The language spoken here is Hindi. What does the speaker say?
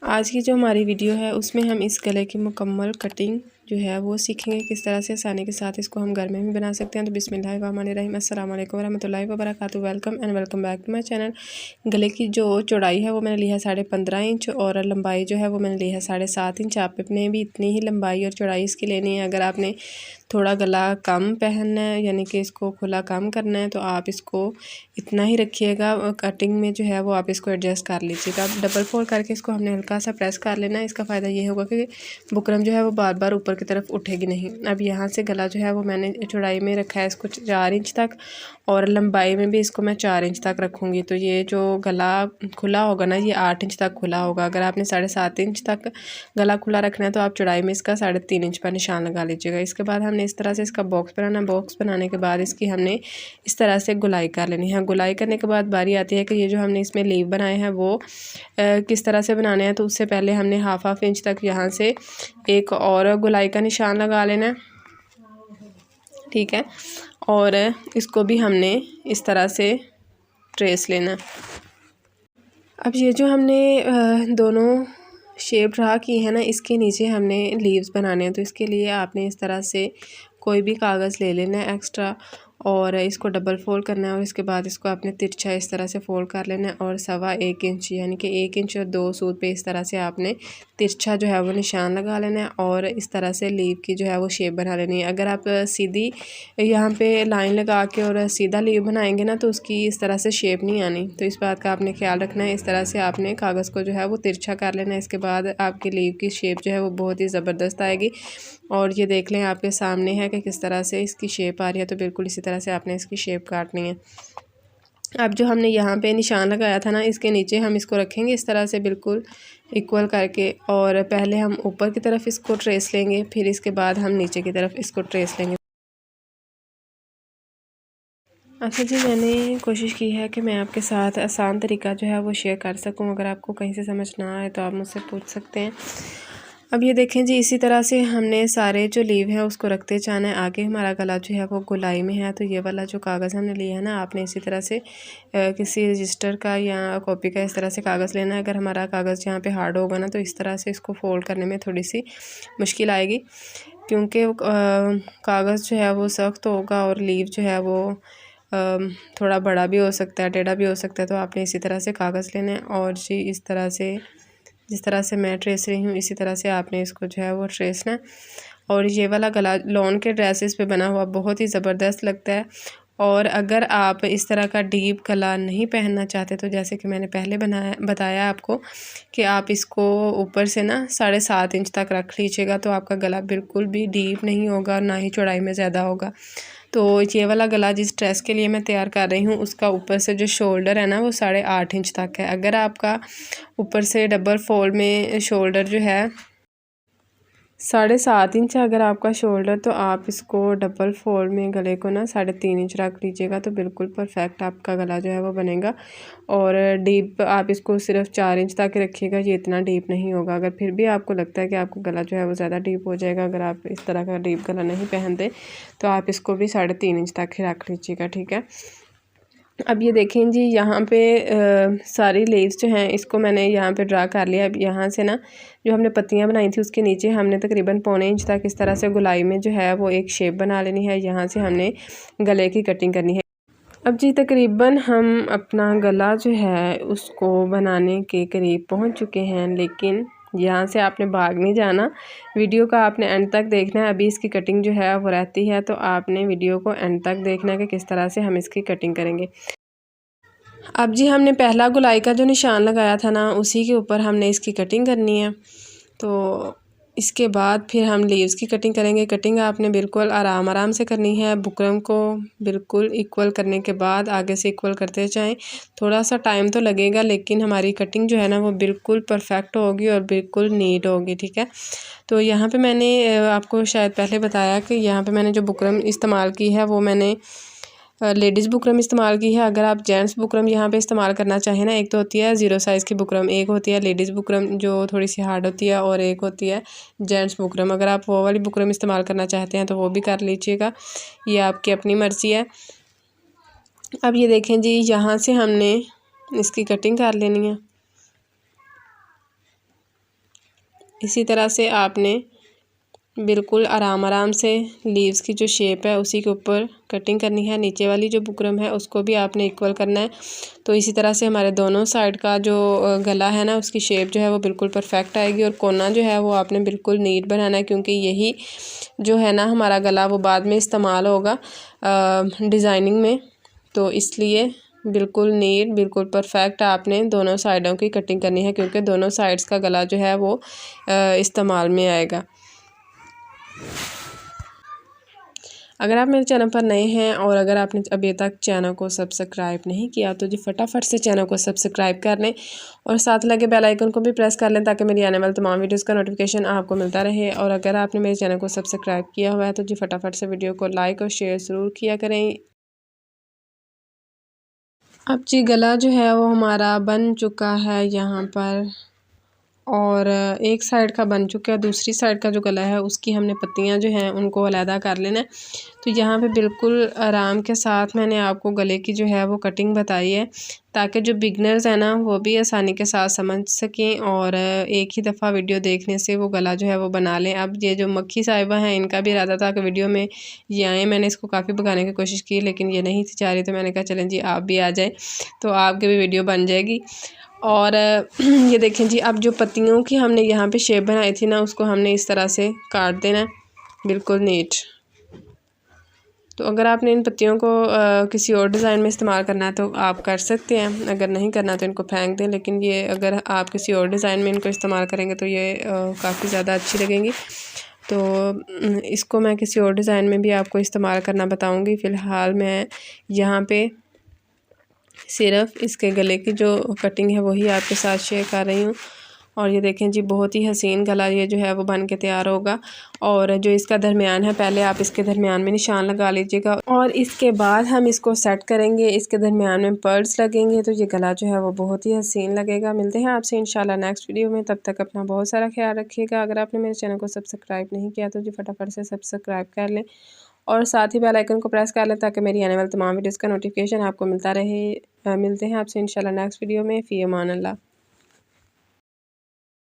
आज की जो हमारी वीडियो है उसमें हम इस गले की मुकम्मल कटिंग जो है वो सीखेंगे किस तरह से आसानी के साथ इसको हम घर में भी बना सकते हैं। तो बिस्मिल्लाहिर्रहमानिर्रहीम, अस्सलाम वालेकुम वरहमतुल्लाहि वबरकातुहू। Welcome and welcome back to my channel. गले की जो चौड़ाई है वो मैंने ली है 15.5 इंच और लंबाई जो है वो मैंने ली है 7.5 इंच। आपने भी इतनी ही लंबाई और चौड़ाई इसकी लेनी है। अगर आपने थोड़ा गला कम पहनना है यानी कि इसको खुला कम करना है तो आप इसको इतना ही रखिएगा। कटिंग में जो है वो आप इसको एडजस्ट कर लीजिएगा। अब डबल फोल्ड करके इसको हमने हल्का सा प्रेस कर लेना है। इसका फ़ायदा ये होगा कि बुकरम जो है वो बार बार ऊपर की तरफ उठेगी नहीं। अब यहाँ से गला जो है वो मैंने चौड़ाई में रखा है इसको 4 इंच तक और लंबाई में भी इसको मैं 4 इंच तक रखूँगी। तो ये जो गला खुला होगा ना ये 8 इंच तक खुला होगा। अगर आपने 7.5 इंच तक गला खुला रखना है तो आप चौड़ाई में इसका 3.5 इंच पर निशान लगा लीजिएगा। इसके बाद हमने इस तरह से इसका बॉक्स बनाना। बॉक्स बनाने के बाद इसकी हमने इस तरह से गुलाई कर लेनी है। गुलाई करने के बाद बारी आती है कि ये जो हमने इसमें लीव बनाए हैं वो किस तरह से बनाने हैं। तो उससे पहले हमने हाफ इंच तक यहाँ से एक और गुलाई का निशान लगा लेना है, ठीक है। और इसको भी हमने इस तरह से ट्रेस लेना है। अब ये जो हमने दोनों शेप ड्रा की है ना, इसके नीचे हमने लीव्स बनाने हैं। तो इसके लिए आपने इस तरह से कोई भी कागज़ ले लेना है एक्स्ट्रा और इसको डबल फोल्ड करना है और इसके बाद इसको आपने तिरछा इस तरह से फोल्ड कर लेना है और 1.25 इंच यानी कि 1 इंच और 2 सूत पे इस तरह से आपने तिरछा जो है वो निशान लगा लेना है और इस तरह से लीव की जो है वो शेप बना लेनी है। अगर आप सीधी यहाँ पे लाइन लगा के और सीधा लीव बनाएंगे ना तो उसकी इस तरह से शेप नहीं आनी। तो इस बात का आपने ख्याल रखना है। इस तरह से आपने कागज़ को जो है वो तिरछा कर लेना है। इसके बाद आपकी लीव की शेप जो है वो बहुत ही ज़बरदस्त आएगी। और ये देख लें आपके सामने है कि किस तरह से इसकी शेप आ रही है। तो बिल्कुल इसी तरह से आपने इसकी शेप काटनी है। अब जो हमने यहाँ पे निशान लगाया था ना इसके नीचे हम इसको रखेंगे इस तरह से बिल्कुल इक्वल करके और पहले हम ऊपर की तरफ इसको ट्रेस लेंगे, फिर इसके बाद हम नीचे की तरफ इसको ट्रेस लेंगे। अच्छा जी, मैंने कोशिश की है कि मैं आपके साथ आसान तरीका जो है वो शेयर कर सकूं। अगर आपको कहीं से समझ ना आए तो आप मुझसे पूछ सकते हैं। अब ये देखें जी, इसी तरह से हमने सारे जो लीव है उसको रखते जाना है। आगे हमारा गला जो है वो गोलाई में है। तो ये वाला जो कागज़ हमने लिया है ना, आपने इसी तरह से किसी रजिस्टर का या कॉपी का इस तरह से कागज़ लेना है। अगर हमारा कागज़ यहाँ पे हार्ड होगा ना तो इस तरह से इसको फोल्ड करने में थोड़ी सी मुश्किल आएगी क्योंकि कागज़ जो है वो सख्त होगा और लीव जो है वो थोड़ा बड़ा भी हो सकता है, टेढ़ा भी हो सकता है। तो आपने इसी तरह से कागज़ लेना है और जी इस तरह से जिस तरह से मैं ट्रेस रही हूँ इसी तरह से आपने इसको जो है वो ट्रेसना है। और ये वाला गला लॉन के ड्रेसेस पे बना हुआ बहुत ही ज़बरदस्त लगता है। और अगर आप इस तरह का डीप गला नहीं पहनना चाहते तो जैसे कि मैंने पहले बताया आपको कि आप इसको ऊपर से ना 7.5 इंच तक रख लीजिएगा तो आपका गला बिल्कुल भी डीप नहीं होगा और ना ही चौड़ाई में ज़्यादा होगा। तो ये वाला गला जिस ड्रेस के लिए मैं तैयार कर रही हूँ उसका ऊपर से जो शोल्डर है ना वो 8.5 इंच तक है। अगर आपका ऊपर से डबल फोल्ड में शोल्डर जो है 7.5 इंच है अगर आपका शोल्डर, तो आप इसको डबल फोल्ड में गले को ना 3.5 इंच रख लीजिएगा तो बिल्कुल परफेक्ट आपका गला जो है वो बनेगा। और डीप आप इसको सिर्फ 4 इंच तक रखिएगा, ये इतना डीप नहीं होगा। अगर फिर भी आपको लगता है कि आपको गला जो है वो ज़्यादा डीप हो जाएगा, अगर आप इस तरह का डीप गला नहीं पहनते तो आप इसको भी 3.5 इंच तक ही रख लीजिएगा, ठीक है। अब ये देखें जी, यहाँ पे सारी लीव्स जो हैं इसको मैंने यहाँ पे ड्रा कर लिया। अब यहाँ से ना जो हमने पत्तियाँ बनाई थी उसके नीचे हमने तकरीबन 1.25 इंच तक इस तरह से गुलाई में जो है वो एक शेप बना लेनी है। यहाँ से हमने गले की कटिंग करनी है। अब जी तकरीबन हम अपना गला जो है उसको बनाने के करीब पहुँच चुके हैं, लेकिन यहाँ से आपने भाग नहीं जाना, वीडियो का आपने एंड तक देखना है। अभी इसकी कटिंग जो है वो रहती है तो आपने वीडियो को एंड तक देखना है कि किस तरह से हम इसकी कटिंग करेंगे। अब जी हमने पहला गुलाई का जो निशान लगाया था ना उसी के ऊपर हमने इसकी कटिंग करनी है। तो इसके बाद फिर हम लीव्स की कटिंग करेंगे। कटिंग आपने बिल्कुल आराम से करनी है। बुकरम को बिल्कुल इक्वल करने के बाद आगे से इक्वल करते जाएं। थोड़ा सा टाइम तो लगेगा लेकिन हमारी कटिंग जो है ना वो बिल्कुल परफेक्ट होगी और बिल्कुल नीट होगी, ठीक है। तो यहाँ पे मैंने आपको शायद पहले बताया कि यहाँ पे मैंने जो बुकरम इस्तेमाल की है वो मैंने लेडीज़ बुकरम इस्तेमाल की है। अगर आप जेंट्स बुकरम यहाँ पे इस्तेमाल करना चाहें ना, एक तो होती है 0 साइज़ की बुकरम, एक होती है लेडीज़ बुकरम जो थोड़ी सी हार्ड होती है और एक होती है जेंट्स बुकरम। अगर आप वो वाली बुकरम इस्तेमाल करना चाहते हैं तो वो भी कर लीजिएगा, ये आपकी अपनी मर्ज़ी है। अब ये देखें जी, यहाँ से हमने इसकी कटिंग कर लेनी है। इसी तरह से आपने बिल्कुल आराम से लीव्स की जो शेप है उसी के ऊपर कटिंग करनी है। नीचे वाली जो बुकरम है उसको भी आपने इक्वल करना है। तो इसी तरह से हमारे दोनों साइड का जो गला है ना उसकी शेप जो है वो बिल्कुल परफेक्ट आएगी। और कोना जो है वो आपने बिल्कुल नीट बनाना है, क्योंकि यही जो है ना हमारा गला वो बाद में इस्तेमाल होगा डिज़ाइनिंग में। तो इसलिए बिल्कुल नीट, बिल्कुल परफेक्ट आपने दोनों साइडों की कटिंग करनी है, क्योंकि दोनों साइड्स का गला जो है वो इस्तेमाल में आएगा। अगर आप मेरे चैनल पर नए हैं और अगर आपने अभी तक चैनल को सब्सक्राइब नहीं किया तो जी फटाफट से चैनल को सब्सक्राइब कर लें और साथ लगे बेल आइकन को भी प्रेस कर लें, ताकि मेरी आने वाली तमाम वीडियोस का नोटिफिकेशन आपको मिलता रहे। और अगर आपने मेरे चैनल को सब्सक्राइब किया हुआ है तो जी फटाफट से वीडियो को लाइक और शेयर ज़रूर किया करें। अब जी गला जो है वो हमारा बन चुका है यहाँ पर, और एक साइड का बन चुका है। दूसरी साइड का जो गला है उसकी हमने पत्तियां जो हैं उनको अलहदा कर लेना है। तो यहाँ पे बिल्कुल आराम के साथ मैंने आपको गले की जो है वो कटिंग बताई है, ताकि जो बिगनर्स हैं ना वो भी आसानी के साथ समझ सकें और एक ही दफ़ा वीडियो देखने से वो गला जो है वो बना लें। अब ये जो मक्खी साहिबा हैं इनका भी इरादा था कि वीडियो में ये आएँ। मैंने इसको काफ़ी भगाने की कोशिश की लेकिन ये नहीं थी चाह रही, तो मैंने कहा चलें जी आप भी आ जाएँ तो आपकी भी वीडियो बन जाएगी। और ये देखें जी, अब जो पत्तियों की हमने यहाँ पे शेप बनाई थी ना उसको हमने इस तरह से काट देना है बिल्कुल नीट। तो अगर आपने इन पत्तियों को किसी और डिज़ाइन में इस्तेमाल करना है तो आप कर सकते हैं, अगर नहीं करना तो इनको फेंक दें। लेकिन ये अगर आप किसी और डिज़ाइन में इनको इस्तेमाल करेंगे तो ये काफ़ी ज़्यादा अच्छी लगेंगी। तो इसको मैं किसी और डिज़ाइन में भी आपको इस्तेमाल करना बताऊँगी। फ़िलहाल मैं यहाँ पे सिर्फ इसके गले की जो कटिंग है वही आपके साथ शेयर कर रही हूँ। और ये देखें जी, बहुत ही हसीन गला ये जो है वो बन के तैयार होगा। और जो इसका दरमियान है पहले आप इसके दरमियान में निशान लगा लीजिएगा और इसके बाद हम इसको सेट करेंगे। इसके दरमियान में पर्ल्स लगेंगे तो ये गला जो है वो बहुत ही हसीन लगेगा। मिलते हैं आपसे इंशाल्लाह नेक्स्ट वीडियो में, तब तक अपना बहुत सारा ख्याल रखिएगा। अगर आपने मेरे चैनल को सब्सक्राइब नहीं किया तो जी फटाफट से सब्सक्राइब कर लें और साथ ही बेल आइकन को प्रेस कर लें, ताकि मेरी आने वाली तमाम वीडियोज़ का नोटिफिकेशन आपको मिलता रहे। मिलते हैं आपसे इंशाल्लाह नेक्स्ट वीडियो में। फ़ी अमान अल्लाह।